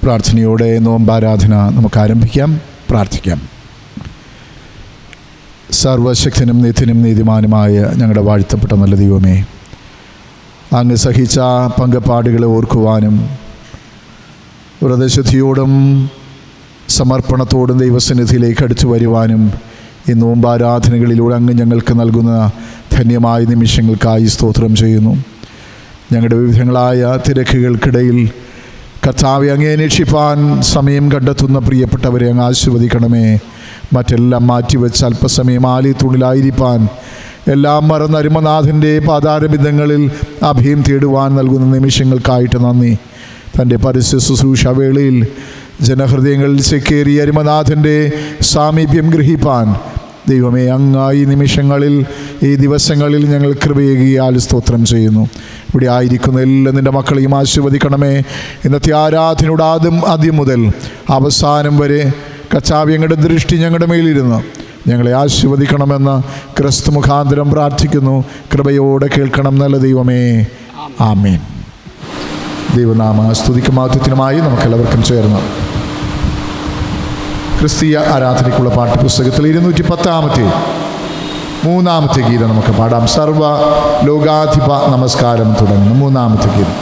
പ്രാർത്ഥനയോടെ നോമ്പാരാധന നമുക്ക് ആരംഭിക്കാം. പ്രാർത്ഥിക്കാം. സർവശക്തനും നിത്യനും നീതിമാനുമായ ഞങ്ങളുടെ വാഴ്ത്തപ്പെട്ട നല്ല ദൈവമേ, അങ്ങ് സഹിച്ച പങ്കപ്പാടുകളെ ഓർക്കുവാനും വ്രതശുദ്ധിയോടും സമർപ്പണത്തോടും ദൈവസന്നിധിയിലേക്ക് അടുത്തു വരുവാനും ഈ നോമ്പാരാധനകളിലൂടെ അങ്ങ് ഞങ്ങൾക്ക് നൽകുന്ന ധന്യമായ നിമിഷങ്ങൾക്കായി സ്തോത്രം ചെയ്യുന്നു. ഞങ്ങളുടെ വിവിധങ്ങളായ തിരക്കുകൾക്കിടയിൽ കർത്താവെ അങ്ങേ അന്വേഷിപ്പാൻ സമയം കണ്ടെത്തുന്ന പ്രിയപ്പെട്ടവരെ അങ്ങ് ആശീർവദിക്കണമേ. മറ്റെല്ലാം മാറ്റിവെച്ച് അല്പസമയം ആലയത്തുള്ളിലായിരിക്കാൻ, എല്ലാം മറന്ന അരുമനാഥൻ്റെ പാതാരബിന്ദങ്ങളിൽ അഭയം തേടുവാൻ നൽകുന്ന നിമിഷങ്ങൾക്കായിട്ട് നന്ദി. തൻ്റെ പരസ്യ ശുശ്രൂഷ വേളയിൽ ജനഹൃദയങ്ങളിൽ ചേക്കേറിയ അരുമനാഥൻ്റെ സാമീപ്യം ഗ്രഹിപ്പാൻ ദൈവമേ അങ്ങായി നിമിഷങ്ങളിൽ, ഈ ദിവസങ്ങളിൽ ഞങ്ങൾ കൃപയേകിയാൽ സ്തോത്രം ചെയ്യുന്നു. ഇവിടെ ആയിരിക്കുന്ന എല്ലാ നിൻ്റെ മക്കളെയും ആശീർവദിക്കണമേ. ഇന്നത്തെ ആരാധനയുടെ ആദ്യം മുതൽ അവസാനം വരെ കർത്താവേ അങ്ങയുടെ ദൃഷ്ടി ഞങ്ങളുടെ മേലിരുന്ന് ഞങ്ങളെ ആശീർവദിക്കണമെന്ന് ക്രിസ്തു മുഖാന്തരം പ്രാർത്ഥിക്കുന്നു. കൃപയോടെ കേൾക്കണം നല്ല ദൈവമേ, ആമേൻ. ദൈവനാമ സ്തുതിക്കും മഹത്വത്തിനുമായി നമുക്കെല്ലാവർക്കും ചേർന്ന് ക്രിസ്തീയ ആരാധനയ്ക്കുള്ള പാഠ്യപുസ്തകത്തിൽ 210 മൂന്നാമത്തെ ഗീതം നമുക്ക് പാടാം. സർവ ലോകാധിപ നമസ്കാരം തുടങ്ങുന്നു. മൂന്നാമത്തെ ഗീതം.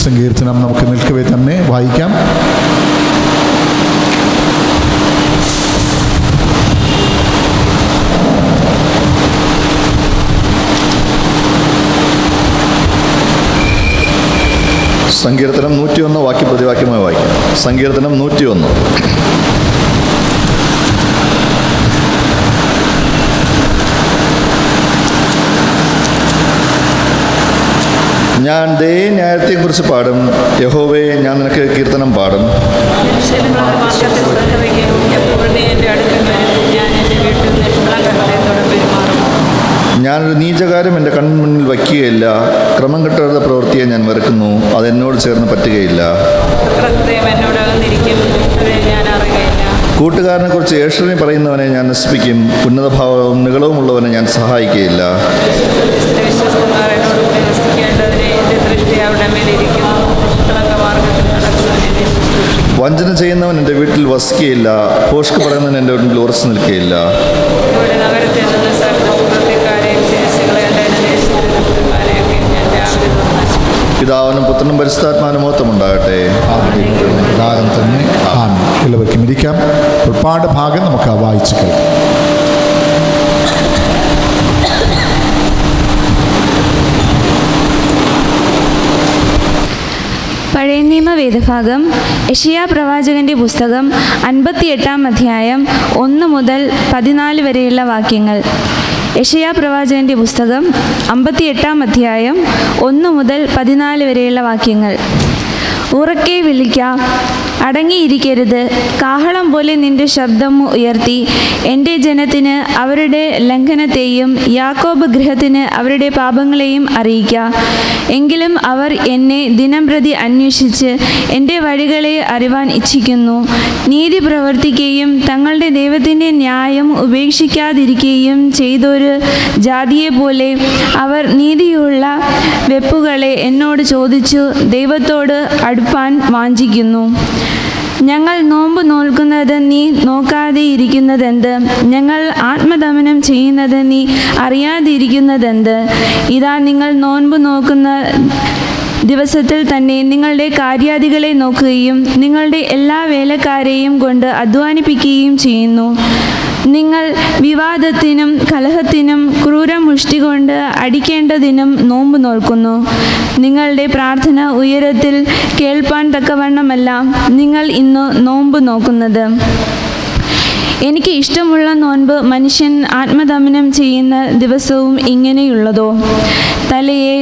സങ്കീർത്തനം നമുക്ക് നിൽക്കവേ തന്നെ വായിക്കാം. സങ്കീർത്തനം 101 വാക്യപ്രതിവാക്യമായി വായിക്കാം. സങ്കീർത്തനം 101. ഞാൻ ന്യായത്തെക്കുറിച്ച് പാടും, യഹോവേ ഞാൻ നിനക്ക് കീർത്തനം പാടും. ഞാനൊരു നീചകാര്യം എൻ്റെ കൺമുന്നിൽ വയ്ക്കുകയില്ല. ക്രമം കെട്ടാത്ത പ്രവൃത്തിയെ ഞാൻ വെറുക്കുന്നു, അതെന്നോട് ചേർന്ന് പറ്റുകയില്ല. കൂട്ടുകാരനെ കുറിച്ച് ഏഷണി പറയുന്നവനെ ഞാൻ നശിപ്പിക്കും. ഉന്നതഭാവവും നികളവുമുള്ളവനെ ഞാൻ സഹായിക്കുകയില്ല. കടമേലിരിക്കുന്നു. നിഷ്കളങ്ക മാർഗത്തിൽ നടക്കുന്നവൻ എന്നെ ശുശ്രൂഷിക്കും. വഞ്ചന ചെയ്യുന്നവൻ എൻ്റെ വീട്ടിൽ വസിക്കുകയില്ല, ഭോഷ്ക് പറയുന്നവൻ എൻ്റെ വീട്ടിൽ ഉറച്ചു നിൽക്കുകയില്ല. ഇവിടെ നഗരത്തിൽ നിന്ന് സകല പ്രവൃത്തിക്കാരെയും ചേച്ചികളേണ്ട ദേശത്തിൻ്റെ പുരുമാരെയൊക്കെയും ഞാൻ രാവിലെ നശിപ്പിക്കും. പിതാവിനും പുത്രനും പരിശുദ്ധാത്മാവിനും മഹത്വം ഉണ്ടാകട്ടെ. പ്രകാരം തന്നെ ആമേൻ. എല്ലാവർക്കും ഇരിക്കാം. പാഠഭാഗം നമുക്ക് വായിച്ചു കേൾക്കാം. പഴയ നിയമ വേദഭാഗം യെശയ്യാ പ്രവാചകന്റെ പുസ്തകം 58-ാം അധ്യായം 1 മുതൽ 14 വരെയുള്ള വാക്യങ്ങൾ. യെശയ്യാ പ്രവാചകന്റെ പുസ്തകം 58-ാം അധ്യായം 1 മുതൽ 14 വരെയുള്ള വാക്യങ്ങൾ. ഉറക്കെ വിളിക്കാം, അടങ്ങിയിരിക്കരുത്. കാഹളം പോലെ നിന്റെ ശബ്ദം ഉയർത്തി എൻ്റെ ജനത്തിന് അവരുടെ ലംഘനത്തെയും യാക്കോബ് ഗൃഹത്തിന് അവരുടെ പാപങ്ങളെയും അറിയിക്കുക. എങ്കിലും അവർ എന്നെ ദിനംപ്രതി അന്വേഷിച്ച് എൻ്റെ വഴികളെ അറിവാൻ ഇച്ഛിക്കുന്നു. നീതി പ്രവർത്തിക്കുകയും തങ്ങളുടെ ദൈവത്തിൻ്റെ ന്യായം ഉപേക്ഷിക്കാതിരിക്കുകയും ചെയ്തൊരു ജാതിയെപ്പോലെ അവർ നീതിയുള്ള വെപ്പുകളെ എന്നോട് ചോദിച്ചു ദൈവത്തോട് അടുപ്പാൻ വാഞ്ചിക്കുന്നു. ഞങ്ങൾ നോമ്പ് നോൽക്കുന്നത് നീ നോക്കാതെ ഇരിക്കുന്നതെന്ത്? ഞങ്ങൾ ആത്മദമനം ചെയ്യുന്നത് നീ അറിയാതിരിക്കുന്നതെന്ത്? ഇതാ, നിങ്ങൾ നോമ്പ് നോക്കുന്ന ദിവസത്തിൽ തന്നെ നിങ്ങളുടെ കാര്യാദികളെ നോക്കുകയും നിങ്ങളുടെ എല്ലാ വേലക്കാരെയും കൊണ്ട് അധ്വാനിപ്പിക്കുകയും ചെയ്യുന്നു. നിങ്ങൾ വിവാദത്തിനും കലഹത്തിനും ക്രൂരമുഷ്ടി കൊണ്ട് അടിക്കേണ്ടതിനും നോമ്പ് നോൽക്കുന്നു. നിങ്ങളുടെ പ്രാർത്ഥന ഉയരത്തിൽ കേൾപ്പാൻ തക്കവണ്ണമല്ല നിങ്ങൾ ഇന്ന് നോമ്പ് നോക്കുന്നത്. എനിക്ക് ഇഷ്ടമുള്ള നോൻപ് മനുഷ്യൻ ആത്മദമനം ചെയ്യുന്ന ദിവസവും ഇങ്ങനെയുള്ളതോ? തലയെ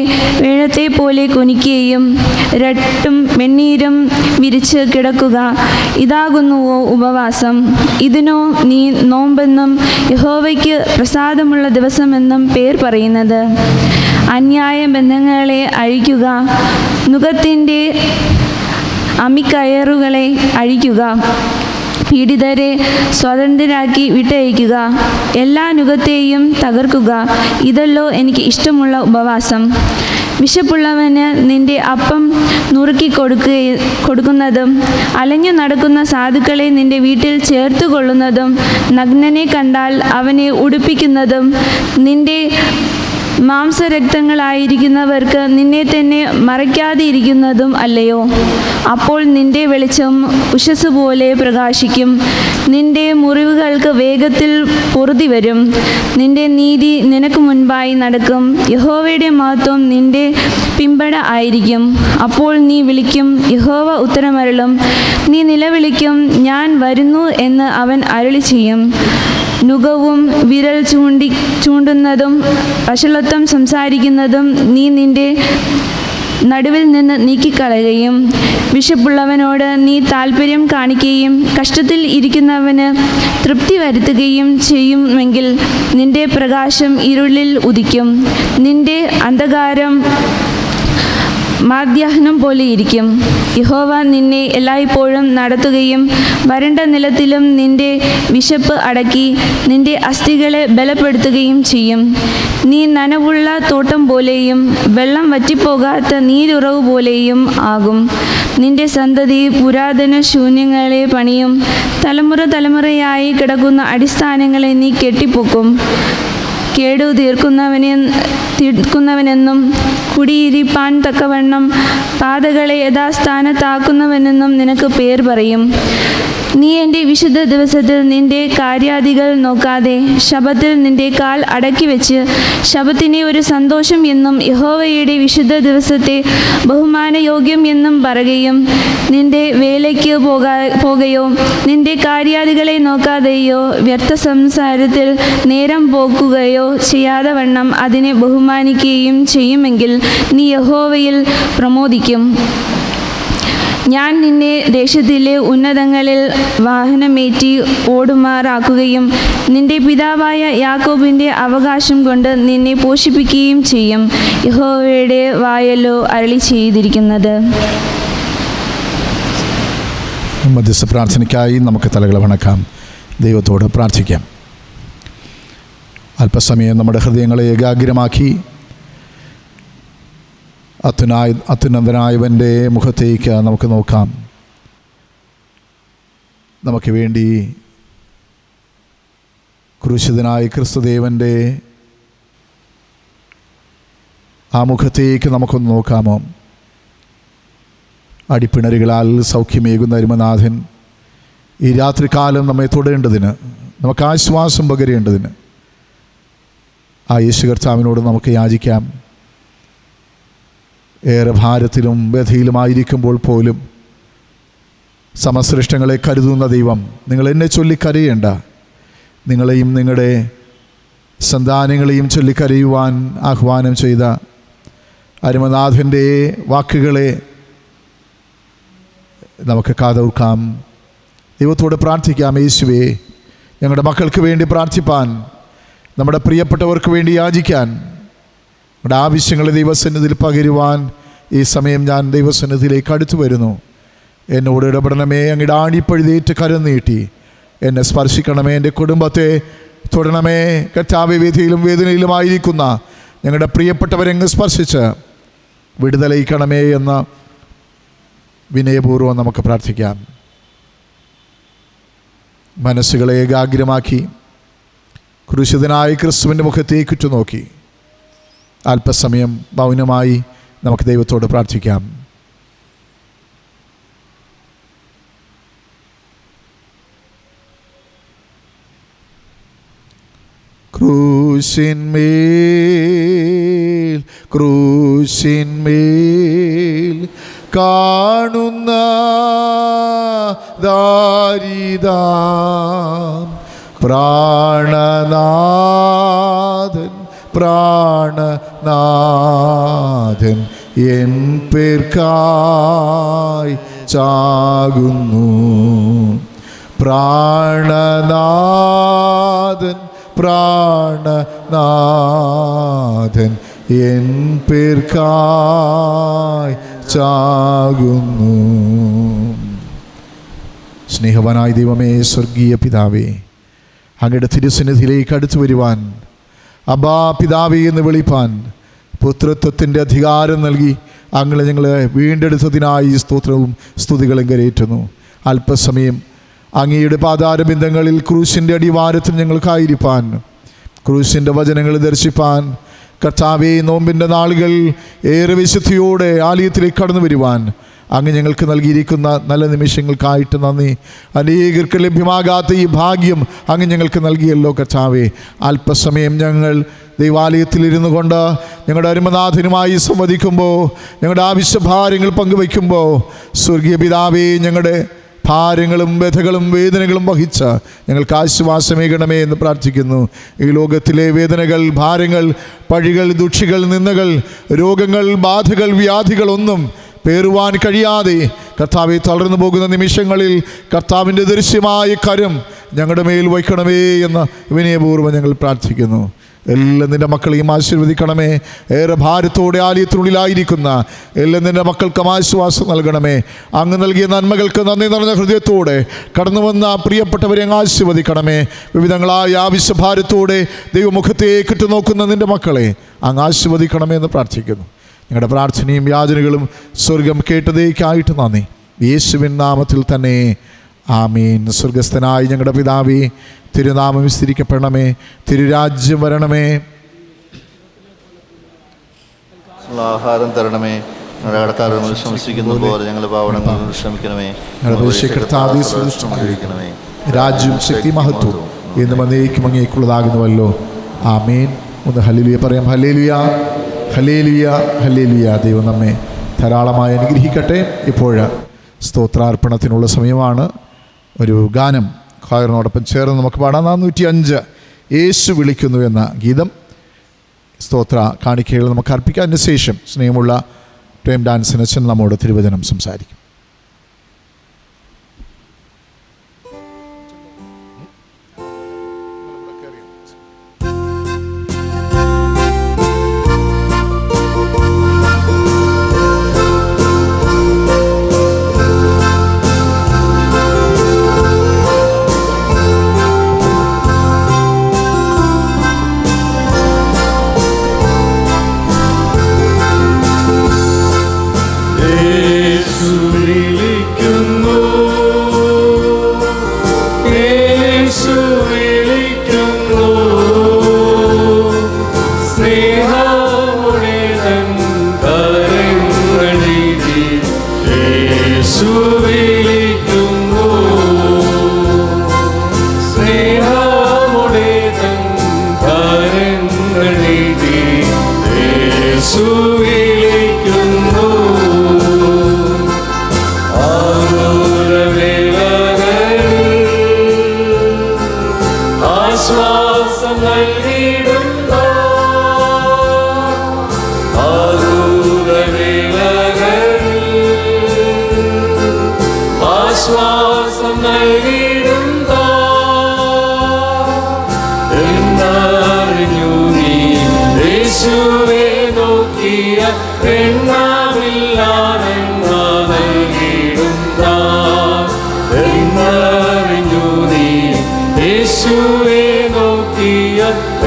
വേഴത്തെ പോലെ കുനിക്കുകയും രട്ടും വെണ്ണീരും വിരിച്ച് കിടക്കുക, ഇതാകുന്നുവോ ഉപവാസം? ഇതിനോ നീ നോമ്പെന്നും യഹോവയ്ക്ക് പ്രസാദമുള്ള ദിവസമെന്നും പേർ പറയുന്നത്? അന്യായ ബന്ധങ്ങളെ അഴിക്കുക, നുകത്തിൻ്റെ അമിക്കയറുകളെ അഴിക്കുക, പീഡിതരെ സ്വതന്ത്രരാക്കി വിട്ടയക്കുക, എല്ലാ നുകത്തെയും തകർക്കുക. ഇതല്ലോ എനിക്ക് ഇഷ്ടമുള്ള ഉപവാസം. വിശപ്പുള്ളവന് നിന്റെ അപ്പം നുറുക്കി കൊടുക്കുന്നതും അലഞ്ഞു നടക്കുന്ന സാധുക്കളെ നിന്റെ വീട്ടിൽ ചേർത്ത് കൊള്ളുന്നതും നഗ്നനെ കണ്ടാൽ അവനെ ഉടുപ്പിക്കുന്നതും നിന്റെ മാംസരക്തങ്ങളായിരിക്കുന്നവർക്ക് നിന്നെ തന്നെ മറയ്ക്കാതെ ഇരിക്കുന്നതും അല്ലയോ? അപ്പോൾ നിന്റെ വെളിച്ചം ഉഷസ് പോലെ പ്രകാശിക്കും, നിന്റെ മുറിവുകൾക്ക് വേഗത്തിൽ പൊറുതി വരും. നിന്റെ നീതി നിനക്ക് മുൻപായി നടക്കും, യഹോവയുടെ മഹത്വം നിന്റെ പിമ്പട ആയിരിക്കും. അപ്പോൾ നീ വിളിക്കും, യഹോവ ഉത്തരമരുളും. നീ നിലവിളിക്കും, ഞാൻ വരുന്നു എന്ന് അവൻ അരുളി ചെയ്യും. നുകവും വിരൽ ചൂണ്ടുന്നതും വഷളത്വം സംസാരിക്കുന്നതും നീ നിന്റെ നടുവിൽ നിന്ന് നീക്കിക്കളയുകയും വിശപ്പുള്ളവനോട് നീ താല്പര്യം കാണിക്കുകയും കഷ്ടത്തിൽ ഇരിക്കുന്നവന് തൃപ്തി വരുത്തുകയും ചെയ്യുമെങ്കിൽ നിന്റെ പ്രകാശം ഇരുളിൽ ഉദിക്കും, നിന്റെ അന്ധകാരം മാധ്യാഹ്നം പോലെ ഇരിക്കും. യഹോവ നിന്നെ എല്ലായ്പ്പോഴും നടത്തുകയും വരണ്ട നിലത്തിലും നിന്റെ വിശപ്പ് അടക്കി നിന്റെ അസ്ഥികളെ ബലപ്പെടുത്തുകയും ചെയ്യും. നീ നനവുള്ള തോട്ടം പോലെയും വെള്ളം വറ്റിപ്പോകാത്ത നീരുറവ് പോലെയും ആകും. നിന്റെ സന്തതി പുരാതന ശൂന്യങ്ങളെ പണിയും, തലമുറ തലമുറയായി കിടക്കുന്ന അടിസ്ഥാനങ്ങളെ നീ കെട്ടിപ്പൊക്കും. കേടു തീർക്കുന്നവനെന്നും കുടിയിരിപ്പാൻ തക്കവണ്ണം പാതകളെ യഥാസ്ഥാനത്താക്കുന്നവനെന്നും നിനക്ക് പേർ പറയും. നീ എൻ്റെ വിശുദ്ധ ദിവസത്തിൽ നിന്റെ കാര്യാദികൾ നോക്കാതെ ശബ്ബത്തിൽ നിന്റെ കാൽ അടക്കി വെച്ച് ശബ്ബത്തിനെ ഒരു സന്തോഷം എന്നും യഹോവയുടെ വിശുദ്ധ ദിവസത്തെ ബഹുമാനയോഗ്യം എന്നും പറയുകയും നിന്റെ വേലയ്ക്ക് പോകുകയോ നിന്റെ കാര്യാദികളെ നോക്കാതെയോ വ്യർത്ഥ സംസാരത്തിൽ നേരം പോക്കുകയോ ചെയ്യാതെ വണ്ണം അതിനെ ബഹുമാനിക്കുകയും ചെയ്യുമെങ്കിൽ നീ യഹോവയിൽ പ്രമോദിക്കും. ഞാൻ നിന്നെ ദേശത്തിലെ ഉന്നതങ്ങളിൽ വാഹനമേറ്റി ഓടുമാറാക്കുകയും നിന്റെ പിതാവായ യാക്കോബിൻ്റെ അവകാശം കൊണ്ട് നിന്നെ പോഷിപ്പിക്കുകയും ചെയ്യും. യഹോവയുടെ വായല്ലോ അരുളി ചെയ്തിരിക്കുന്നത്. മധ്യസ്ഥ പ്രാർത്ഥനയ്ക്കായി നമുക്ക് തലകൾ വണക്കാം, ദൈവത്തോട് പ്രാർത്ഥിക്കാം. അല്പസമയം നമ്മുടെ ഹൃദയങ്ങളെ ഏകാഗ്രമാക്കി അത്യുന്നതനായവൻ്റെ മുഖത്തേക്ക് നമുക്ക് നോക്കാം. നമുക്ക് വേണ്ടി ക്രൂശിതനായ ക്രിസ്തുദേവൻ്റെ ആ മുഖത്തേക്ക് നമുക്കൊന്ന് നോക്കാമോ? അടിപ്പിണരുകളാൽ സൗഖ്യമേകുന്ന അരുമനാഥൻ ഈ രാത്രികാലം നമ്മെ തൊടേണ്ടതിന്, നമുക്ക് ആശ്വാസം പകരേണ്ടതിന് ആ യേശു കർത്താവിനോട് നമുക്ക് യാചിക്കാം. ഏറെ ഭാരത്തിലും വ്യഥയിലുമായിരിക്കുമ്പോൾ പോലും സമസൃഷ്ടങ്ങളെ കരുതുന്ന ദൈവം, നിങ്ങൾ എന്നെ ചൊല്ലിക്കരയേണ്ട, നിങ്ങളെയും നിങ്ങളുടെ സന്താനങ്ങളെയും ചൊല്ലിക്കരയുവാൻ ആഹ്വാനം ചെയ്ത അരുമനാഥൻ്റെ വാക്കുകളെ നമുക്ക് കാതോർക്കാം. ദൈവത്തോട് പ്രാർത്ഥിക്കാം. യേശുവേ, ഞങ്ങളുടെ മക്കൾക്ക് വേണ്ടി പ്രാർത്ഥിപ്പാൻ, നമ്മുടെ പ്രിയപ്പെട്ടവർക്ക് വേണ്ടി യാചിക്കാൻ, നമ്മുടെ ആവശ്യങ്ങളെ ദൈവസന്നിധിയിൽ പകരുവാൻ ഈ സമയം ഞാൻ ദൈവസന്നിധിയിലേക്ക് അടുത്തു വരുന്നു. എന്നോട് ഇടപെടണമേ. അങ്ങയുടെ ആണിപ്പഴുതേറ്റ് കരം നീട്ടി എന്നെ സ്പർശിക്കണമേ. എൻ്റെ കുടുംബത്തെ തൊടണമേ. കർത്താവേ, വേദിയിലും വേദനയിലുമായിരിക്കുന്ന ഞങ്ങളുടെ പ്രിയപ്പെട്ടവരെങ്ങ് സ്പർശിച്ച് വിടുതലയിക്കണമേ എന്ന് വിനയപൂർവ്വം നമുക്ക് പ്രാർത്ഥിക്കാം. മനസ്സുകളെ ഏകാഗ്രമാക്കി ക്രൂശിതനായ ക്രിസ്തുവിൻ്റെ മുഖത്തേക്ക് ഉറ്റുനോക്കി അല്പസമയം മൗനമായി നമുക്ക് ദൈവത്തോട് പ്രാർത്ഥിക്കാം. ക്രൂശിന്മേൽ ക്രൂശിന്മേൽ കാണുന്ന ദാരിദാം പ്രാണനാഥൻ പ്രാണനാഥൻ എൻ പേർക്കായി ചാകുന്നു. പ്രാണനാഥൻ പ്രാണനാഥൻ എൻ പേർക്കായി ചാകുന്നു. സ്നേഹവാനായ ദൈവമേ, സ്വർഗീയ പിതാവേ, അങ്ങയുടെ തിരുസന്നിധിയിലേക്ക് അടുത്തു വരുവാൻ, അബ്ബാ പിതാവേ എന്ന് വിളിപ്പാൻ പുത്രത്വത്തിൻ്റെ അധികാരം നൽകി അങ്ങനെ ഞങ്ങളെ വീണ്ടെടുത്തതിനായി സ്തോത്രവും സ്തുതികളും കരയേറ്റുന്നു. അല്പസമയം അങ്ങയുടെ പാതാരബിന്ദങ്ങളിൽ ക്രൂശിൻ്റെ അടിവാരത്തിൽ ഞങ്ങൾക്കായിരിക്കാൻ, ക്രൂശിൻ്റെ വചനങ്ങൾ ദർശിപ്പാൻ, കർത്താവേ, നോമ്പിൻ്റെ നാളുകൾ ഏറെ വിശുദ്ധിയോടെ ആലയത്തിലേക്ക് കടന്നു വരുവാൻ അങ്ങ് ഞങ്ങൾക്ക് നൽകിയിരിക്കുന്ന നല്ല നിമിഷങ്ങൾക്കായിട്ട് നന്ദി. അനേകർക്ക് ലഭ്യമാകാത്ത ഈ ഭാഗ്യം അങ്ങ് ഞങ്ങൾക്ക് നൽകിയല്ലോ കർത്താവേ. അല്പസമയം ഞങ്ങൾ ദൈവാലയത്തിലിരുന്നു കൊണ്ട് ഞങ്ങളുടെ അരുമനാഥനുമായി സംവദിക്കുമ്പോൾ, ഞങ്ങളുടെ ആവശ്യഭാരങ്ങൾ പങ്കുവയ്ക്കുമ്പോൾ, സ്വർഗീയ പിതാവേ, ഞങ്ങളുടെ ഭാരങ്ങളും വ്യഥകളും വേദനകളും വഹിച്ച് ഞങ്ങൾക്ക് ആശ്വാസമേകണമേ എന്ന് പ്രാർത്ഥിക്കുന്നു. ഈ ലോകത്തിലെ വേദനകൾ, ഭാരങ്ങൾ, പഴികൾ, ദുഷികൾ, നിന്ദകൾ, രോഗങ്ങൾ, ബാധകൾ, വ്യാധികൾ ഒന്നും പേറുവാൻ കഴിയാതെ കർത്താവെ തളർന്നു പോകുന്ന നിമിഷങ്ങളിൽ കർത്താവിൻ്റെ ദൃശ്യമായ കരം ഞങ്ങളുടെ മേൽ വയ്ക്കണമേ എന്ന് വിനയപൂർവ്വം ഞങ്ങൾ പ്രാർത്ഥിക്കുന്നു. എല്ലാം നിൻ്റെ മക്കളെയും ആശീർവദിക്കണമേ. ഏറെ ഭാരത്തോടെ ആലയത്തിനുള്ളിലായിരിക്കുന്ന എല്ലാം നിൻ്റെ മക്കൾക്കും ആശ്വാസം നൽകണമേ. അങ്ങ് നൽകിയ നന്മകൾക്ക് നന്ദി നിറഞ്ഞ ഹൃദയത്തോടെ കടന്നു വന്ന പ്രിയപ്പെട്ടവരെ അങ്ങ് ആശീർവദിക്കണമേ. വിവിധങ്ങളായ ആവശ്യഭാരത്തോടെ ദൈവമുഖത്തേക്ക് ഇട്ടുനോക്കുന്ന നിൻ്റെ മക്കളെ അങ്ങ് ആശീർവദിക്കണമേ എന്ന് പ്രാർത്ഥിക്കുന്നു. ഞങ്ങളുടെ പ്രാർത്ഥനയും യാചനകളും സ്വർഗം കേട്ടതേക്കായിട്ട് നന്ദി. യേശുവിൻ നാമത്തിൽ തന്നെ ആമീൻ. സ്വർഗസ്ഥനായ ഞങ്ങളുടെ പിതാവേ, തിരുനാമം വിസ്തരിക്കപ്പെടണമേ, തിരുരാജ്യം വരണമേ, ആഹാരം തരണമേ, ഞങ്ങളുടെ കടക്കാരോട് ശ്രമിക്കുന്ന പോലെ ഞങ്ങളുടെ പാവനങ്ങൾ ശ്രമിക്കണമേ. രാജ്യവും ശക്തി മഹത്വവും എന്നും എന്നേക്കും അങ്ങേക്കുള്ളതാകുന്നുവല്ലോ. ആമീൻ. ഒന്ന് ഹല്ലേലൂയ പറയാം. Hallelujah, hallelujah, hallelujah. ദൈവം നമ്മെ ധാരാളമായി അനുഗ്രഹിക്കട്ടെ. ഇപ്പോൾ സ്തോത്രാർപ്പണത്തിനുള്ള സമയമാണ്. ഒരു ഗാനം ഖായറിനോടൊപ്പം ചേർന്ന് നമുക്ക് പാടാം. 405 യേശു വിളിക്കുന്നു എന്ന ഗീതം സ്തോത്ര കാണിക്കകൾ നമുക്ക് അർപ്പിക്കാം. അതിന് ശേഷം സ്നേഹമുള്ള പ്രേം ഡാൻസിന് അച്ഛൻ നമ്മോട് തിരുവചനം സംസാരിക്കും. ശ്വാസം നൽകിയിടും എന്നറിഞ്ഞു നീ യേശുവെ നോക്കിയ എണ്ണമില്ലാതെന്ന നൽകിയിടും എന്നറിഞ്ഞു നീ യേശുവെ നോക്കിയ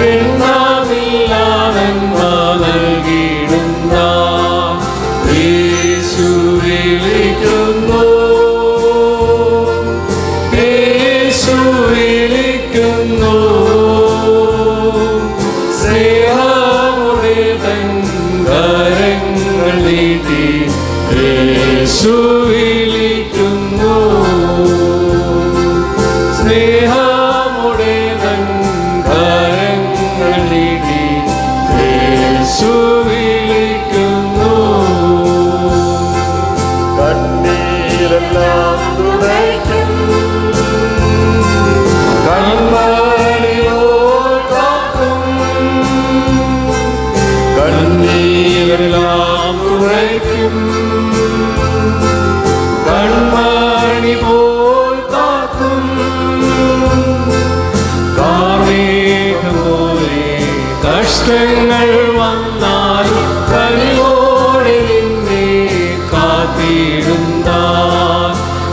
എണ്ണമില്ലാതെന്ന നൽകിയിടും യേശു വിളിക്കുന്നു യേശു വിളിക്കുന്നു സ്നേഹമുടെ തൻ കരങ്ങൾ നീട്ടി യേശു വിളിക്കുന്നു സ്നേഹമുടെ തൻ കരങ്ങൾ നീട്ടി യേശു വിളിക്കുന്നു കണ്ണീരെല്ലാം തുടയ്ക്കും കൺമണിയോൾ കാക്കും കണ്ണീരെല്ലാം തുടയ്ക്കും കൺമണി പോൽ കാക്കും കാർമേഘം പോലെ കഷ്ടങ്ങൾ വന്നാൽ കനിവോടെ നിന്നെ കാത്തിടുന്ന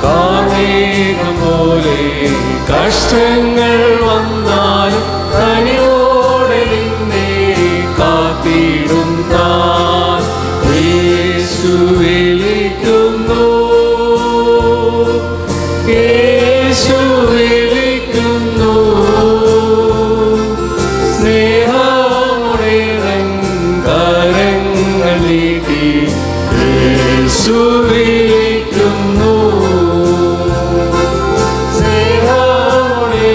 കാർമേഘം പോലെ കഷ്ടങ്ങൾ വന്നാൽ കനിവോടെ നിന്നെ കാത്തിടുന്ന യേശു വിളിക്കുന്നു യേശു വിളിക്കുന്നു സ്നേഹമുടെ കരങ്ങൾ നീട്ടി യേശു വിളിക്കുന്നു സ്നേഹമുടെ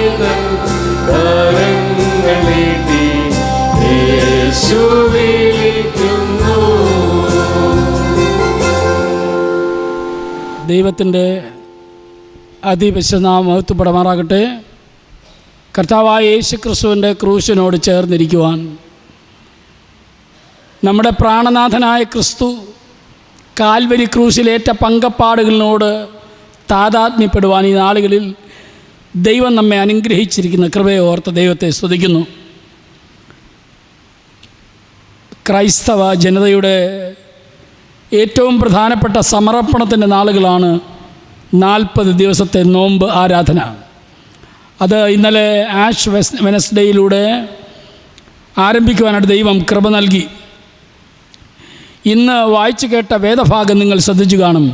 കരങ്ങൾ നീട്ടി യേശു വിളിക്കുന്നു. ദൈവത്തിൻ്റെ അതിവിശുദ്ധനാമം മഹത്വപ്പെടുമാറാകട്ടെ. കർത്താവായ യേശു ക്രിസ്തുവിൻ്റെ ക്രൂശിനോട് ചേർന്നിരിക്കുവാൻ നമ്മുടെ പ്രാണനാഥനായ ക്രിസ്തു കാൽവരി ക്രൂശിലേറ്റ പങ്കപ്പാടുകളിനോട് താതാത്മ്യപ്പെടുവാൻ ഈ നാളുകളിൽ ദൈവം നമ്മെ അനുഗ്രഹിച്ചിരിക്കുന്ന കൃപയെ ഓർത്ത് ദൈവത്തെ സ്തുതിക്കുന്നു. ക്രൈസ്തവ ജനതയുടെ ഏറ്റവും പ്രധാനപ്പെട്ട സമർപ്പണത്തിൻ്റെ നാളുകളാണ് 40 ദിവസത്തെ നോമ്പ് ആരാധന. അത് ഇന്നലെ ആഷ് വെനസ്ഡേയിലൂടെ ആരംഭിക്കുവാനായിട്ട് ദൈവം കൃപ നൽകി. ഇന്ന് വായിച്ചു കേട്ട വേദഭാഗം നിങ്ങൾ ശ്രദ്ധിച്ചു കാണും.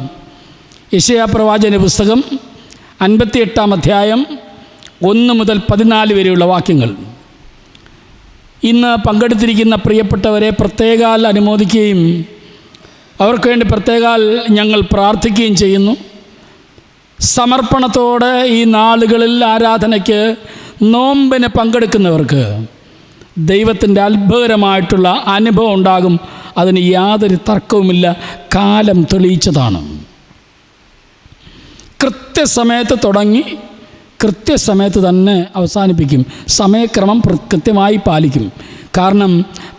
യെശയ്യാ പ്രവാചകന്റെ പുസ്തകം 58-ാം അധ്യായം 1 മുതൽ 14 വരെയുള്ള വാക്യങ്ങൾ. ഇന്ന് പങ്കെടുത്തിരിക്കുന്ന പ്രിയപ്പെട്ടവരെ പ്രത്യേകാൽ അനുമോദിക്കുകയും അവർക്ക് വേണ്ടി പ്രത്യേകാൽ ഞങ്ങൾ പ്രാർത്ഥിക്കുകയും ചെയ്യുന്നു. സമർപ്പണത്തോടെ ഈ നാളുകളിൽ ആരാധനയ്ക്ക് നോമ്പിന് പങ്കെടുക്കുന്നവർക്ക് ദൈവത്തിൻ്റെ അത്ഭുതകരമായിട്ടുള്ള അനുഭവം ഉണ്ടാകും. അതിന് യാതൊരു തർക്കവുമില്ല. കാലം തെളിയിച്ചതാണ്. കൃത്യസമയത്ത് തുടങ്ങി കൃത്യസമയത്ത് തന്നെ അവസാനിപ്പിക്കും. സമയക്രമം കൃത്യമായി പാലിക്കും. കാരണം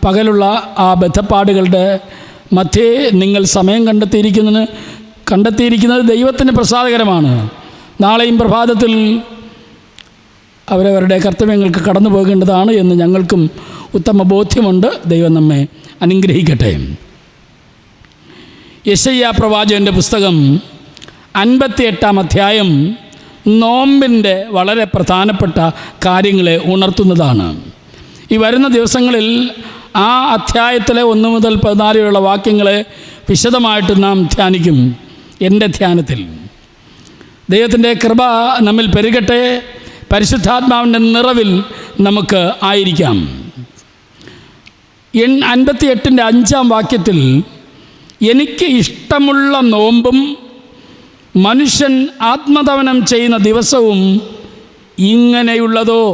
പകലുള്ള ആ ബദ്ധപ്പാടുകളുടെ മധ്യേ നിങ്ങൾ സമയം കണ്ടെത്തിയിരിക്കുന്നത് ദൈവത്തിന് പ്രസാദകരമാണ്. നാളെയും പ്രഭാതത്തിൽ അവരവരുടെ കർത്തവ്യങ്ങൾക്ക് കടന്നു പോകേണ്ടതാണ് എന്ന് ഞങ്ങൾക്കും ഉത്തമ ബോധ്യമുണ്ട്. ദൈവം നമ്മെ അനുഗ്രഹിക്കട്ടെ. യെശയ്യാ പ്രവാചകൻ്റെ പുസ്തകം 58-ാം അധ്യായം നോമ്പിൻ്റെ വളരെ പ്രധാനപ്പെട്ട കാര്യങ്ങളെ ഉണർത്തുന്നതാണ്. ഈ വരുന്ന ദിവസങ്ങളിൽ ആ അധ്യായത്തിലെ 1 മുതൽ 14 വരെയുള്ള വാക്യങ്ങളെ വിശദമായിട്ട് നാം ധ്യാനിക്കും. എൻ്റെ ധ്യാനത്തിൽ ദൈവത്തിൻ്റെ കൃപ നമ്മിൽ പെരുകട്ടെ. പരിശുദ്ധാത്മാവിൻ്റെ നിറവിൽ നമുക്ക് ആയിരിക്കാം. 58-ൻ്റെ 5-ാം വാക്യത്തിൽ എനിക്ക് ഇഷ്ടമുള്ള നോമ്പും മനുഷ്യൻ ആത്മതപനം ചെയ്യുന്ന ദിവസവും ഇങ്ങനെയുള്ളതോ.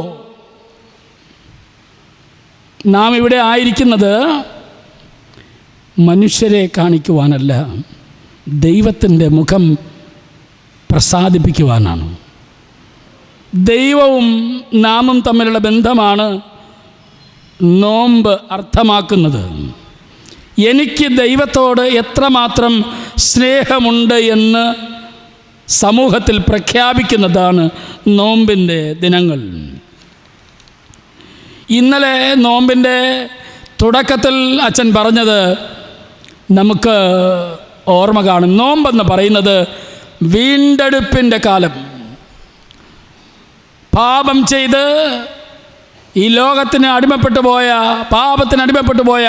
നാം ഇവിടെ ആയിരിക്കുന്നത് മനുഷ്യരെ കാണിക്കുവാനല്ല, ദൈവത്തിൻ്റെ മുഖം പ്രസാദിപ്പിക്കുവാനാണ്. ദൈവവും നാമും തമ്മിലുള്ള ബന്ധമാണ് നോമ്പ് അർത്ഥമാക്കുന്നത്. എനിക്ക് ദൈവത്തോട് എത്രമാത്രം സ്നേഹമുണ്ട് എന്ന് സമൂഹത്തിൽ പ്രഖ്യാപിക്കുന്നതാണ് നോമ്പിൻ്റെ ദിനങ്ങൾ. ഇന്നലെ നോമ്പിൻ്റെ തുടക്കത്തിൽ അച്ഛൻ പറഞ്ഞത് നമുക്ക് ഓർമ്മ കാണും. നോമ്പെന്ന് പറയുന്നത് വീണ്ടെടുപ്പിൻ്റെ കാലം. പാപം ചെയ്ത് ഈ ലോകത്തിന് അടിമപ്പെട്ടു പോയ, പാപത്തിന് അടിമപ്പെട്ടു പോയ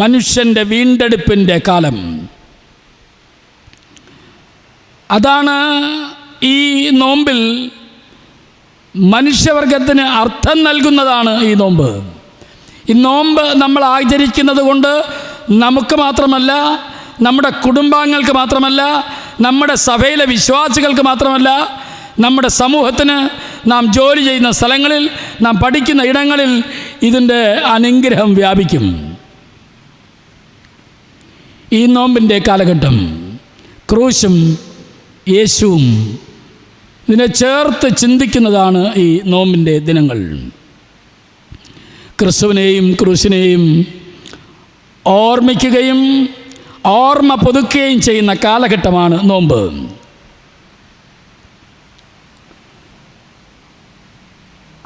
മനുഷ്യൻ്റെ വീണ്ടെടുപ്പിൻ്റെ കാലം. അതാണ് ഈ നോമ്പിൽ മനുഷ്യവർഗത്തിന് അർത്ഥം നൽകുന്നതാണ് ഈ നോമ്പ്. ഈ നോമ്പ് നമ്മൾ ആചരിക്കുന്നത് കൊണ്ട് നമുക്ക് മാത്രമല്ല, നമ്മുടെ കുടുംബാംഗങ്ങൾക്ക് മാത്രമല്ല, നമ്മുടെ സഭയിലെ വിശ്വാസികൾക്ക് മാത്രമല്ല, നമ്മുടെ സമൂഹത്തിന്, നാം ജോലി ചെയ്യുന്ന സ്ഥലങ്ങളിൽ, നാം പഠിക്കുന്ന ഇടങ്ങളിൽ ഇതിൻ്റെ അനുഗ്രഹം വ്യാപിക്കും. ഈ നോമ്പിൻ്റെ കാലഘട്ടം ക്രൂശും യേശുവും ഇതിനെ ചേർത്ത് ചിന്തിക്കുന്നതാണ് ഈ നോമ്പിൻ്റെ ദിനങ്ങൾ. ക്രിസ്തുവിനെയും ക്രൂശിനെയും ഓർമ്മിക്കുകയും ഓർമ്മ പുതുക്കുകയും ചെയ്യുന്ന കാലഘട്ടമാണ് നോമ്പ്.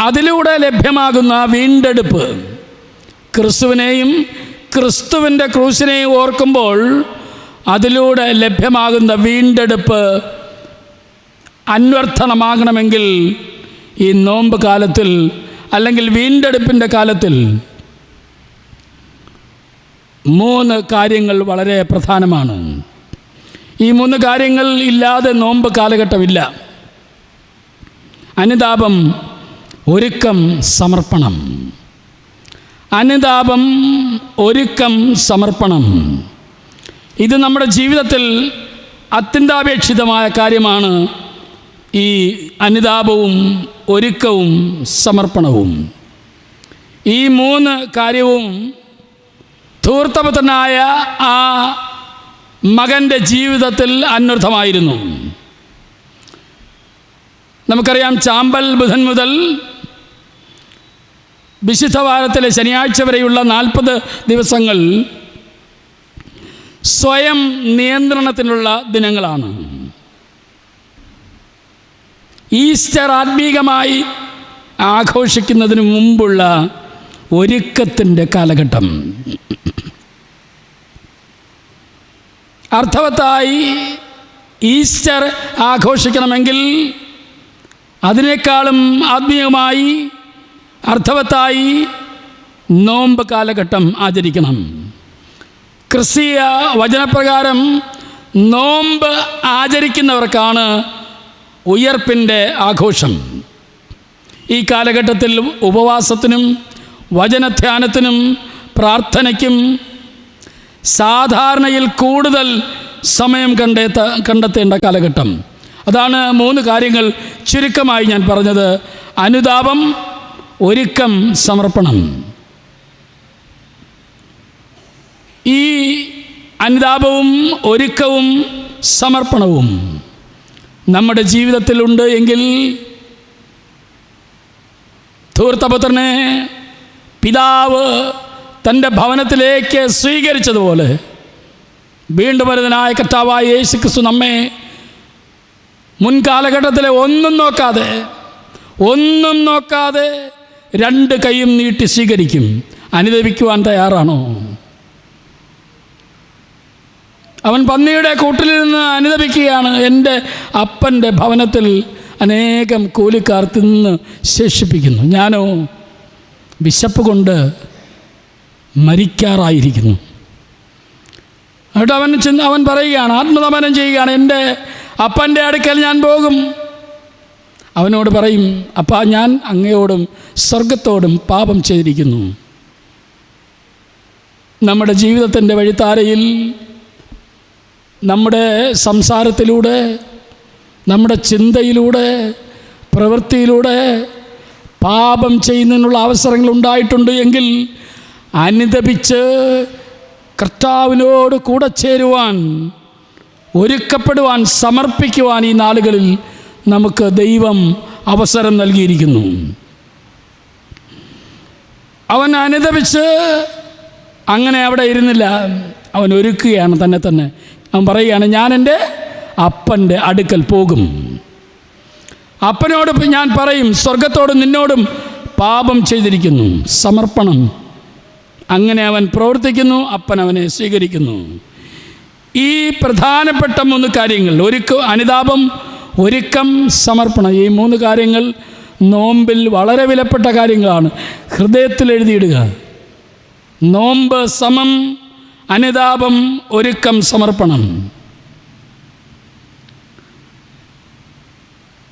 അതിലൂടെ ലഭ്യമാകുന്ന വീണ്ടെടുപ്പ്, ക്രിസ്തുവിനെയും ക്രിസ്തുവിൻ്റെ ക്രൂശിനെയും ഓർക്കുമ്പോൾ അതിലൂടെ ലഭ്യമാകുന്ന വീണ്ടെടുപ്പ് അന്വർത്ഥനമാകണമെങ്കിൽ ഈ നോമ്പ് കാലത്തിൽ, അല്ലെങ്കിൽ വീണ്ടെടുപ്പിൻ്റെ കാലത്തിൽ 3 കാര്യങ്ങൾ വളരെ പ്രധാനമാണ്. ഈ 3 കാര്യങ്ങൾ ഇല്ലാതെ നോമ്പ് കാലഘട്ടമില്ല. അനുതാപം, ഒരുക്കം, സമർപ്പണം. അനുതാപം, ഒരുക്കം, സമർപ്പണം. ഇത് നമ്മുടെ ജീവിതത്തിൽ അത്യന്താപേക്ഷിതമായ കാര്യമാണ്. ഈ അനുതാപവും ഒരുക്കവും സമർപ്പണവും, ഈ 3 കാര്യവും ധൂർത്തപുത്രനായ ആ മകൻ്റെ ജീവിതത്തിൽ അന്വർത്ഥമായിരുന്നു. നമുക്കറിയാം, ചാമ്പൽ ബുധൻ മുതൽ വിശുദ്ധ വാരത്തിലെ ശനിയാഴ്ച വരെയുള്ള 40 ദിവസങ്ങൾ സ്വയം നിയന്ത്രണത്തിനുള്ള ദിനങ്ങളാണ്. ഈസ്റ്റർ ആത്മീകമായി ആഘോഷിക്കുന്നതിന് മുമ്പുള്ള ഒരുക്കത്തിൻ്റെ കാലഘട്ടം. അർത്ഥവത്തായി ഈസ്റ്റർ ആഘോഷിക്കണമെങ്കിൽ അതിനേക്കാളും ആത്മീയമായി അർത്ഥവത്തായി നോമ്പ് കാലഘട്ടം ആചരിക്കണം. ക്രിസ്തീയ വചനപ്രകാരം നോമ്പ് ആചരിക്കുന്നവർക്കാണ് ഉയർപ്പിൻ്റെ ആഘോഷം. ഈ കാലഘട്ടത്തിൽ ഉപവാസത്തിനും വചനധ്യാനത്തിനും പ്രാർത്ഥനയ്ക്കും സാധാരണയിൽ കൂടുതൽ സമയം കണ്ടെത്തേണ്ട കാലഘട്ടം. അതാണ് 3 കാര്യങ്ങൾ ചുരുക്കമായി ഞാൻ പറഞ്ഞത്. അനുതാപം, ഒരുക്കം, സമർപ്പണം. ഈ അനുതാപവും ഒരുക്കവും സമർപ്പണവും നമ്മുടെ ജീവിതത്തിലുണ്ട് എങ്കിൽ ധൂർത്തപുത്രനെ പിതാവ് തൻ്റെ ഭവനത്തിലേക്ക് സ്വീകരിച്ചതുപോലെ വീണ്ടും വരുന്നതിനായ കർത്താവായ യേശു ക്രിസ്തു നമ്മെ മുൻകാലഘട്ടത്തിലെ ഒന്നും നോക്കാതെ 2 കൈയും നീട്ടി സ്വീകരിക്കും. അനുദപിക്കുവാൻ തയ്യാറാണോ? അവൻ പന്നിയുടെ കൂട്ടിൽ നിന്ന് അനുദപിക്കുകയാണ്. എൻ്റെ അപ്പൻ്റെ ഭവനത്തിൽ അനേകം കൂലിക്കാർ തിന്ന് ശേഷിപ്പിക്കുന്നു, ഞാനോ വിശപ്പ് കൊണ്ട് മരിക്കാറായിരിക്കുന്നു. എന്നിട്ട് അവൻ പറയുകയാണ്, ആത്മതപനം ചെയ്യുകയാണ്, എൻ്റെ അപ്പൻ്റെ അടുക്കൽ ഞാൻ പോകും. അവനോട് പറയും, അപ്പാ, ഞാൻ അങ്ങയോടും സ്വർഗത്തോടും പാപം ചെയ്തിരിക്കുന്നു. നമ്മുടെ ജീവിതത്തിൻ്റെ വഴിത്താരയിൽ നമ്മുടെ സംസാരത്തിലൂടെ, നമ്മുടെ ചിന്തയിലൂടെ, പ്രവൃത്തിയിലൂടെ പാപം ചെയ്യുന്നതിനുള്ള അവസരങ്ങൾ ഉണ്ടായിട്ടുണ്ട് എങ്കിൽ അനുദപിച്ച് കർത്താവിനോട് കൂടെ ചേരുവാൻ, ഒരുക്കപ്പെടുവാൻ, സമർപ്പിക്കുവാൻ ഈ നാളുകളിൽ നമുക്ക് ദൈവം അവസരം നൽകിയിരിക്കുന്നു. അവൻ അനുദപിച്ച് അങ്ങനെ അവിടെ ഇരുന്നില്ല, അവൻ ഒരുക്കുകയാണ് തന്നെ. അവൻ പറയുകയാണ്, ഞാൻ എൻ്റെ അപ്പൻ്റെ അടുക്കൽ പോകും. അപ്പനോട് ഞാൻ പറയും, സ്വർഗത്തോടും നിന്നോടും പാപം ചെയ്തിരിക്കുന്നു. സമർപ്പണം. അങ്ങനെ അവൻ പ്രവർത്തിക്കുന്നു, അപ്പൻ അവനെ സ്വീകരിക്കുന്നു. ഈ പ്രധാനപ്പെട്ട 3 കാര്യങ്ങൾ, അനുതാപം, ഒരുക്കം, സമർപ്പണം, ഈ 3 കാര്യങ്ങൾ നോമ്പിൽ വളരെ വിലപ്പെട്ട കാര്യങ്ങളാണ്. ഹൃദയത്തിൽ എഴുതിയിടുക. നോമ്പ് സമം അനുതാപം, ഒരുക്കം, സമർപ്പണം.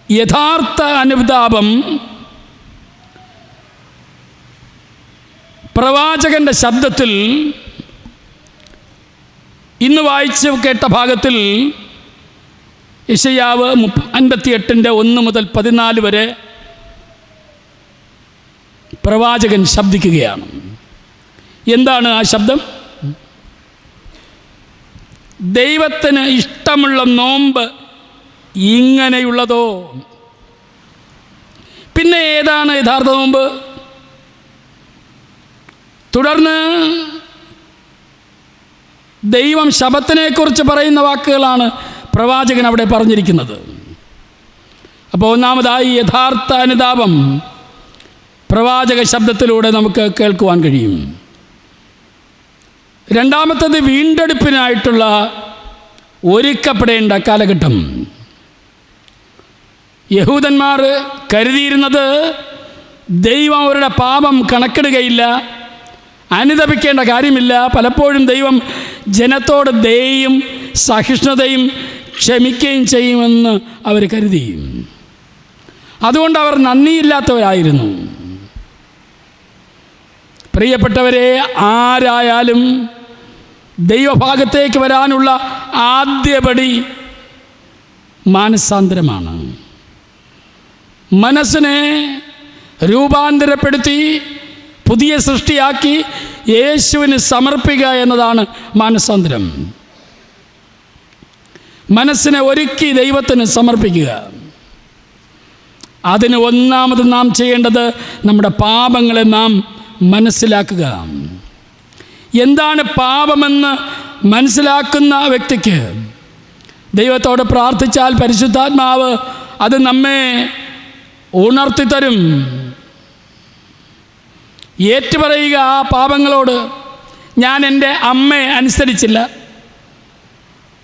യഥാർത്ഥ അനുതാപം പ്രവാചകൻ്റെ ശബ്ദത്തിൽ, ഇന്ന് വായിച്ച് കേട്ട ഭാഗത്തിൽ യെശയ്യാവ് 58:1 മുതൽ 14 വരെ പ്രവാചകൻ ശബ്ദിക്കുകയാണ്. എന്താണ് ആ ശബ്ദം? ദൈവത്തിന് ഇഷ്ടമുള്ള നോമ്പ് ഇങ്ങനെയുള്ളതോ? പിന്നെ ഏതാണ് യഥാർത്ഥ നോമ്പ്? തുടർന്ന് ദൈവം ശബത്തിനെക്കുറിച്ച് പറയുന്ന വാക്കുകളാണ് പ്രവാചകൻ അവിടെ പറഞ്ഞിരിക്കുന്നത്. അപ്പോൾ ഒന്നാമതായി യഥാർത്ഥ അനുതാപം പ്രവാചക ശബ്ദത്തിലൂടെ നമുക്ക് കേൾക്കുവാൻ കഴിയും. രണ്ടാമത്തത് വീണ്ടെടുപ്പിനായിട്ടുള്ള ഒരുക്കപ്പെടേണ്ട കാലഘട്ടം. യഹൂദന്മാർ കരുതിയിരുന്നത് ദൈവം അവരുടെ പാപം കണക്കിടുകയില്ല, അനുതപിക്കേണ്ട കാര്യമില്ല. പലപ്പോഴും ദൈവം ജനത്തോട് ദയയും സഹിഷ്ണുതയും ക്ഷമിക്കുകയും ചെയ്യുമെന്ന് അവർ കരുതി. അതുകൊണ്ട് അവർ നന്ദിയില്ലാത്തവരായിരുന്നു. പ്രിയപ്പെട്ടവരെ, ആരായാലും ദൈവഭാഗത്തേക്ക് വരാനുള്ള ആദ്യപടി മാനസാന്തരമാണ്. മനസ്സിനെ രൂപാന്തരപ്പെടുത്തി പുതിയ സൃഷ്ടിയാക്കി യേശുവിന് സമർപ്പിക്കുക എന്നതാണ് മാനസാന്തരം. മനസ്സിനെ ഒരുക്കി ദൈവത്തിന് സമർപ്പിക്കുക. അതിന് ഒന്നാമത് നാം ചെയ്യേണ്ടത് നമ്മുടെ പാപങ്ങളെ നാം മനസ്സിലാക്കുക. എന്താണ് പാപമെന്ന് മനസ്സിലാക്കുന്ന വ്യക്തിക്ക് ദൈവത്തോട് പ്രാർത്ഥിച്ചാൽ പരിശുദ്ധാത്മാവ് അത് നമ്മെ ഉണർത്തിത്തരും. ഏറ്റുപറയുക ആ പാപങ്ങളോട്. ഞാൻ എൻ്റെ അമ്മയെ അനുസരിച്ചില്ല,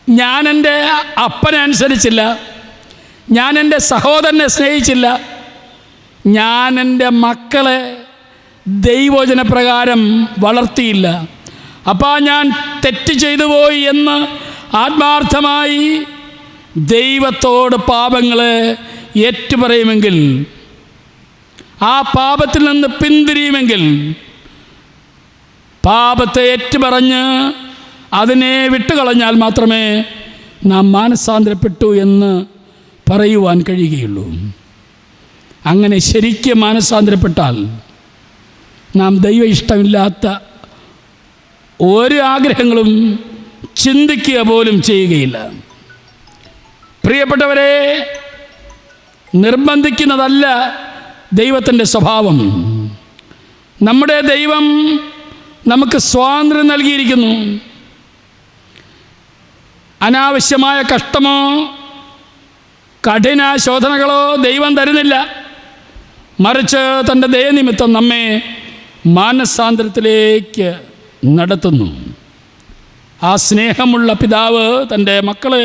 ഞാൻ എൻ്റെ അപ്പനെ അനുസരിച്ചില്ല, ഞാൻ എൻ്റെ സഹോദരനെ സ്നേഹിച്ചില്ല, ഞാൻ എൻ്റെ മക്കളെ ദൈവവചനപ്രകാരം വളർത്തിയില്ല, അപ്പോൾ ഞാൻ തെറ്റ് ചെയ്തു പോയി എന്ന് ആത്മാർത്ഥമായി ദൈവത്തോട് പാപങ്ങളെ ഏറ്റുപറയുമെങ്കിൽ, ആ പാപത്തിൽ നിന്ന് പിന്തിരിയുമെങ്കിൽ, പാപത്തെ ഏറ്റുപറഞ്ഞ് അതിനെ വിട്ടുകളഞ്ഞാൽ മാത്രമേ നാം മാനസാന്തരപ്പെട്ടു എന്ന് പറയുവാൻ കഴിയുകയുള്ളൂ. അങ്ങനെ ശരിക്കും മാനസാന്തരപ്പെട്ടാൽ നാം ദൈവ ഇഷ്ടമില്ലാത്ത ഒരു ആഗ്രഹങ്ങളും ചിന്തിക്കുക പോലും ചെയ്യുകയില്ല. പ്രിയപ്പെട്ടവരെ, നിർബന്ധിക്കുന്നതല്ല ദൈവത്തിൻ്റെ സ്വഭാവം. നമ്മുടെ ദൈവം നമുക്ക് സ്വാതന്ത്ര്യം നൽകിയിരിക്കുന്നു. അനാവശ്യമായ കഷ്ടമോ കഠിന ശോധനകളോ ദൈവം തരുന്നില്ല. മറിച്ച് തൻ്റെ ദയനിമിത്തം നമ്മെ മാനസാന്തരത്തിലേക്ക് നടത്തുന്നു. ആ സ്നേഹമുള്ള പിതാവ് തൻ്റെ മക്കളെ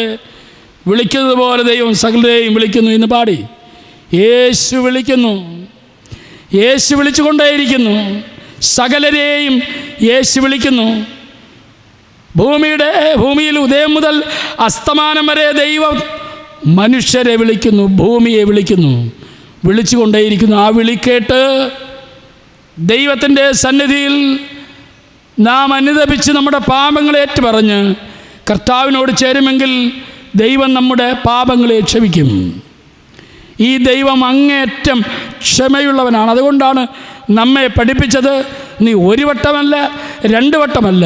വിളിക്കുന്നത് പോലെ ദൈവം സകലരെയും വിളിക്കുന്നു എന്ന് പാടി. യേശു വിളിക്കുന്നു, യേശു വിളിച്ചുകൊണ്ടേയിരിക്കുന്നു. സകലരെയും യേശു വിളിക്കുന്നു. ഭൂമിയിൽ ഉദയം മുതൽ അസ്തമാനം വരെ ദൈവം മനുഷ്യരെ വിളിക്കുന്നു, ഭൂമിയെ വിളിക്കുന്നു, വിളിച്ചുകൊണ്ടേയിരിക്കുന്നു. ആ വിളിക്കേട്ട് ദൈവത്തിൻ്റെ സന്നിധിയിൽ നാം അനുതപിച്ച് നമ്മുടെ പാപങ്ങളെ ഏറ്റുപറഞ്ഞ് കർത്താവിനോട് ചേരുമെങ്കിൽ ദൈവം നമ്മുടെ പാപങ്ങളെ ക്ഷമിക്കും. ഈ ദൈവം അങ്ങേയറ്റം ക്ഷമയുള്ളവനാണ്. അതുകൊണ്ടാണ് നമ്മെ പഠിപ്പിച്ചത്, നീ 1 വട്ടമല്ല 2 വട്ടമല്ല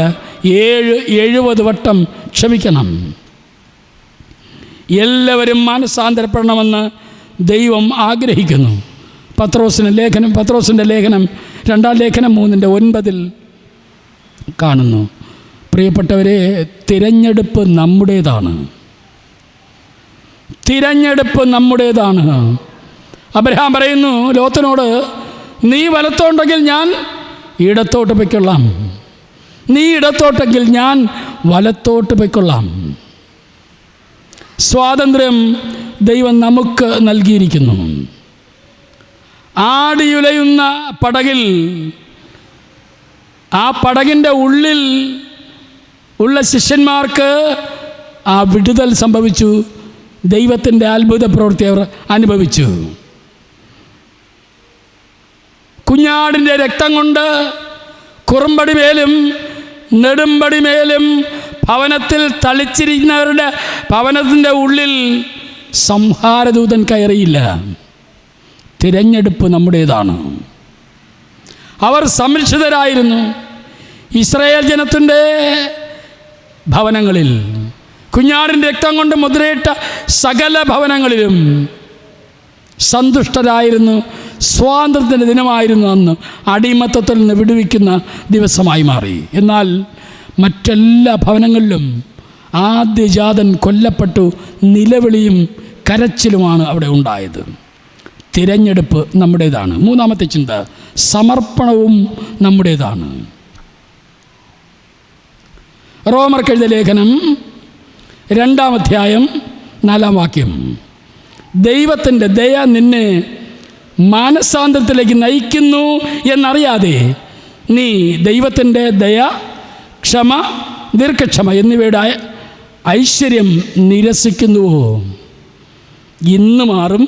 70 വട്ടം ക്ഷമിക്കണം. എല്ലാവരും മാനസാന്തരപ്പെടണമെന്ന് ദൈവം ആഗ്രഹിക്കുന്നു. പത്രോസിൻ്റെ ലേഖനം 2-ാം ലേഖനം 3:9 കാണുന്നു. പ്രിയപ്പെട്ടവരെ, തിരഞ്ഞെടുപ്പ് നമ്മുടേതാണ്. തിരഞ്ഞെടുപ്പ് നമ്മുടേതാണ്. അബ്രഹാം പറയുന്നു ലോത്തിനോട്, നീ വലത്തോണ്ടെങ്കിൽ ഞാൻ ഇടത്തോട്ട് പൊയ്ക്കൊള്ളാം, നീ ഇടത്തോട്ടെങ്കിൽ ഞാൻ വലത്തോട്ട് പൊയ്ക്കൊള്ളാം. സ്വാതന്ത്ര്യം ദൈവം നമുക്ക് നൽകിയിരിക്കുന്നു. ആടിയുലയുന്ന പടകിൽ, ആ പടകിൻ്റെ ഉള്ളിൽ ഉള്ള ശിഷ്യന്മാർക്ക് ആ വിടുതൽ സംഭവിച്ചു. ദൈവത്തിൻ്റെ അത്ഭുത പ്രവൃത്തി അവർ അനുഭവിച്ചു. കുഞ്ഞാടിൻ്റെ രക്തം കൊണ്ട് കുറുമ്പടിമേലും നെടുമ്പടിമേലും ഭവനത്തിൽ തളിച്ചിരിക്കുന്നവരുടെ ഭവനത്തിൻ്റെ ഉള്ളിൽ സംഹാരദൂതൻ കയറിയില്ല. തിരഞ്ഞെടുപ്പ് നമ്മുടേതാണ്. അവർ സംരക്ഷിതരായിരുന്നു. ഇസ്രായേൽ ജനത്തിൻ്റെ ഭവനങ്ങളിൽ, കുഞ്ഞാടിൻ്റെ രക്തം കൊണ്ട് മുദ്രയിട്ട സകല ഭവനങ്ങളിലും സന്തുഷ്ടരായിരുന്നു. സ്വാതന്ത്ര്യത്തിൻ്റെ ദിനമായിരുന്നു അന്ന്. അടിമത്തത്തിൽ നിന്ന് വിടുവിക്കുന്ന ദിവസമായി മാറി. എന്നാൽ മറ്റെല്ലാ ഭവനങ്ങളിലും ആദ്യജാതൻ കൊല്ലപ്പെട്ടു. നിലവിളിയും കരച്ചിലുമാണ് അവിടെ ഉണ്ടായത്. തിരഞ്ഞെടുപ്പ് നമ്മുടേതാണ്. മൂന്നാമത്തെ ചിന്ത, സമർപ്പണവും നമ്മുടേതാണ്. റോമർക്കെഴുതിയ ലേഖനം 2-ാം അധ്യായം 4-ാം വാക്യം, ദൈവത്തിൻ്റെ ദയ നിന്നെ മാനസാന്തരത്തിലേക്ക് നയിക്കുന്നു എന്നറിയാതെ നീ ദൈവത്തിൻ്റെ ദയ, ക്ഷമ, ദീർഘക്ഷമ എന്നിവയുടെ ഐശ്വര്യം നിരസിക്കുന്നുവോ? ഇന്ന് മാറും,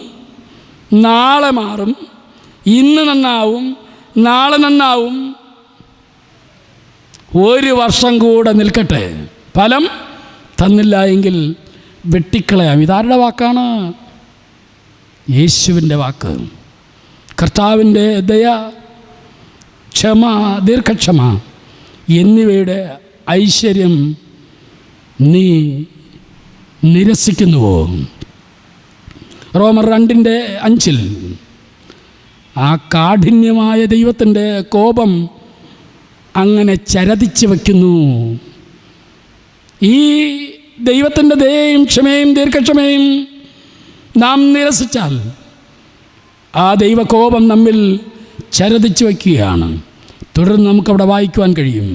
നാളെ മാറും, ഇന്ന് നന്നാവും, നാളെ നന്നാവും, ഒരു വർഷം കൂടെ നിൽക്കട്ടെ, ഫലം തന്നില്ല എങ്കിൽ വെട്ടിക്കളയാം. ഇതാരുടെ വാക്കാണ്? യേശുവിൻ്റെ വാക്ക്. കർത്താവിൻ്റെ ദയ, ക്ഷമ, ദീർഘക്ഷമ എന്നിവയുടെ ഐശ്വര്യം നീ നിരസിക്കുന്നുവോ? റോമർ 2:5 ആ കാഠിന്യമായ ദൈവത്തിൻ്റെ കോപം അങ്ങനെ ചരതിച്ച് വയ്ക്കുന്നു. ഈ ദൈവത്തിൻ്റെ ദയയും ക്ഷമയും ദീർഘക്ഷമയും നാം നിരസിച്ചാൽ ആ ദൈവകോപം നമ്മിൽ ചരതിച്ച് വയ്ക്കുകയാണ്. തുടർന്ന് നമുക്കവിടെ വായിക്കുവാൻ കഴിയും,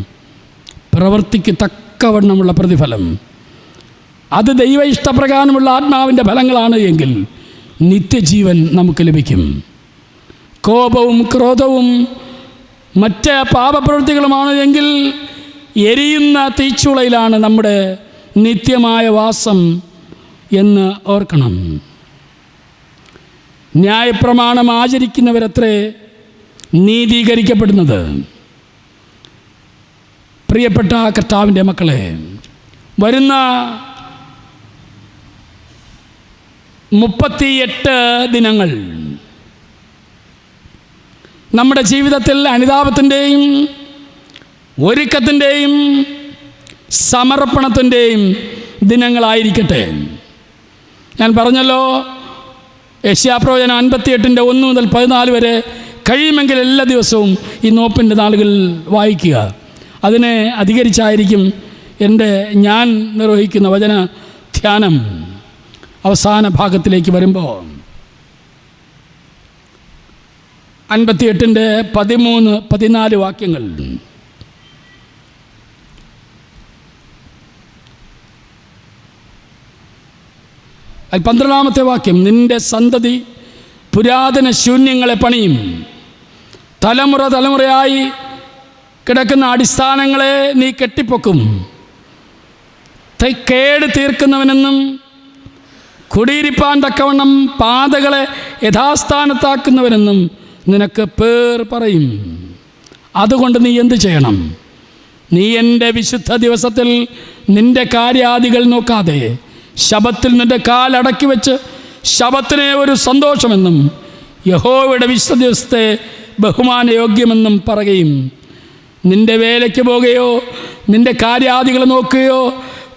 പ്രവൃത്തിക്ക് തക്കവണ്ണമുള്ള പ്രതിഫലം. അത് ദൈവ ഇഷ്ടപ്രകാരമുള്ള ആത്മാവിൻ്റെ ഫലങ്ങളാണ് എങ്കിൽ നിത്യജീവൻ നമുക്ക് ലഭിക്കും. കോപവും ക്രോധവും മറ്റ് പാപപ്രവൃത്തികളുമാണ് എങ്കിൽ എരിയുന്ന തീച്ചുളയിലാണ് നമ്മുടെ നിത്യമായ വാസം എന്ന് ഓർക്കണം. ന്യായപ്രമാണം ആചരിക്കുന്നവരത്രേ നീതീകരിക്കപ്പെടുന്നത്. പ്രിയപ്പെട്ട കർത്താവിൻ്റെ മക്കളെ, വരുന്ന 38 ദിനങ്ങൾ നമ്മുടെ ജീവിതത്തിൽ അനുതാപത്തിൻ്റെയും ഒരുക്കത്തിൻ്റെയും സമർപ്പണത്തിൻ്റെയും ദിനങ്ങളായിരിക്കട്ടെ. ഞാൻ പറഞ്ഞല്ലോ, യെശയ്യാപ്രവചനം 58:1 മുതൽ 14 വരെ കഴിയുമെങ്കിൽ എല്ലാ ദിവസവും ഈ നോപ്പിൻ്റെ നാളുകളിൽ വായിക്കുക. അതിനെ അധികരിച്ചായിരിക്കും ഞാൻ നിർവഹിക്കുന്ന വചന ധ്യാനം. അവസാന ഭാഗത്തിലേക്ക് വരുമ്പോൾ 58:13-14 വാക്യങ്ങൾ. അതിൽ 12-ാമത്തെ വാക്യം, നിന്റെ സന്തതി പുരാതന ശൂന്യങ്ങളെ പണിയും, തലമുറ തലമുറയായി കിടക്കുന്ന അടിസ്ഥാനങ്ങളെ നീ കെട്ടിപ്പൊക്കും, കേട് തീർക്കുന്നവനെന്നും കുടിയിരിപ്പാൻ തക്കവണ്ണം പാതകളെ യഥാസ്ഥാനത്താക്കുന്നവനെന്നും നിനക്ക് പേർ പറയും. അതുകൊണ്ട് നീ എന്ത് ചെയ്യണം? നീ എൻ്റെ വിശുദ്ധ ദിവസത്തിൽ നിൻ്റെ കാര്യാദികൾ നോക്കാതെ ശബത്തിൽ നിൻ്റെ കാലടക്കി വെച്ച് ശബത്തിനെ ഒരു സന്തോഷമെന്നും യഹോവയുടെ വിശുദ്ധ ദിവസത്തെ ബഹുമാനയോഗ്യമെന്നും പറയുകയും നിൻ്റെ വേലയ്ക്ക് പോകുകയോ നിൻ്റെ കാര്യാദികൾ നോക്കുകയോ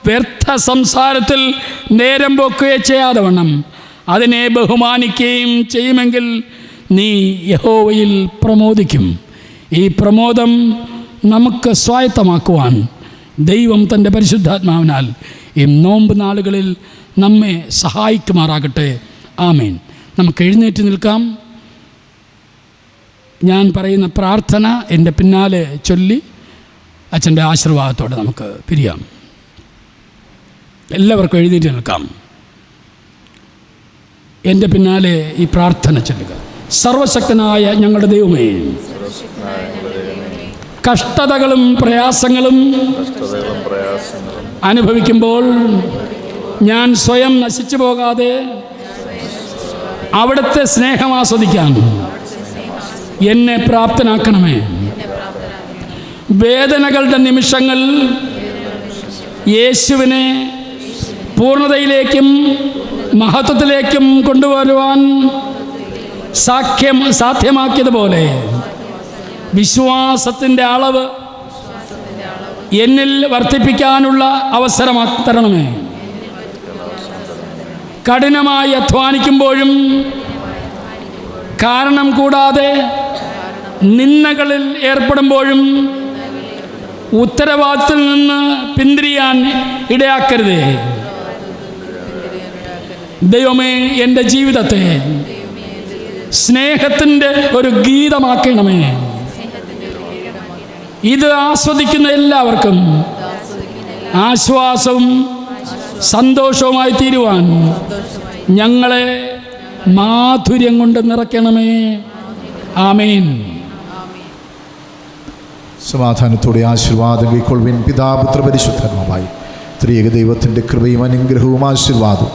വ്യർത്ഥ സംസാരത്തിൽ നേരം പോക്കുകയോ ചെയ്യാതെ വണ്ണം അതിനെ ബഹുമാനിക്കുകയും ചെയ്യുമെങ്കിൽ നീ യഹോവയിൽ പ്രമോദിക്കും. ഈ പ്രമോദം നമുക്ക് സ്വായത്തമാക്കുവാൻ ദൈവം തൻ്റെ പരിശുദ്ധാത്മാവിനാൽ ഈ നോമ്പ് നാളുകളിൽ നമ്മെ സഹായിക്കുമാറാകട്ടെ. ആമേൻ. നമുക്ക് എഴുന്നേറ്റ് നിൽക്കാം. ഞാൻ പറയുന്ന പ്രാർത്ഥന എൻ്റെ പിന്നാലെ ചൊല്ലി അച്ഛൻ്റെ ആശീർവാദത്തോടെ നമുക്ക് പിരിയാം. എല്ലാവർക്കും എഴുന്നേറ്റ് നിൽക്കാം. എൻ്റെ പിന്നാലെ ഈ പ്രാർത്ഥന ചൊല്ലുക. സർവശക്തനായ ഞങ്ങളുടെ ദൈവമേ, കഷ്ടതകളും പ്രയാസങ്ങളും അനുഭവിക്കുമ്പോൾ ഞാൻ സ്വയം നശിച്ചു പോകാതെ അവിടുത്തെ സ്നേഹം ആസ്വദിക്കാൻ എന്നെ പ്രാപ്തനാക്കണമേ. വേദനകളുടെ നിമിഷങ്ങൾ യേശുവിനെ പൂർണ്ണതയിലേക്കും മഹത്വത്തിലേക്കും കൊണ്ടുവരുവാൻ സാധ്യമാക്കിയതുപോലെ വിശ്വാസത്തിൻ്റെ അളവ് എന്നിൽ വർദ്ധിപ്പിക്കാനുള്ള അവസരം തരണമേ. കഠിനമായി അധ്വാനിക്കുമ്പോഴും കാരണം കൂടാതെ നിന്ദകളിൽ ഏർപ്പെടുമ്പോഴും ഉത്തരവാദിത്തത്തിൽ നിന്ന് പിന്തിരിയാൻ ഇടയാക്കരുതേ. ദൈവമേ, എൻ്റെ ജീവിതത്തെ സ്നേഹത്തിൻ്റെ ഒരു ഗീതമാക്കണമേ. ഇത് ആസ്വദിക്കുന്ന എല്ലാവർക്കും ആശ്വാസവും സന്തോഷവുമായി തീരുവാൻ ഞങ്ങളെ മാധുര്യം കൊണ്ട് നിറയ്ക്കണമേ. ആമേൻ. സമാധാനത്തോടെ ആശീർവാദം കൈക്കൊള്ളുവിൻ. പിതാപുത്ര പരിശുദ്ധനുമായി ത്രിയേക ദൈവത്തിൻ്റെ കൃപയും അനുഗ്രഹവും ആശീർവാദവും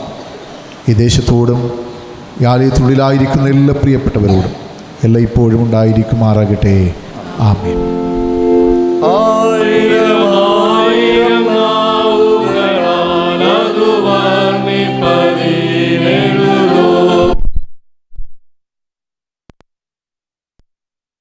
ഈ ദേശത്തോടും ഈ ആലയത്തിനുള്ളിലായിരിക്കുന്ന എല്ലാ പ്രിയപ്പെട്ടവരോടും ഇപ്പോഴും ഉണ്ടായിരിക്കുമാറാകട്ടെ. ആമേൻ.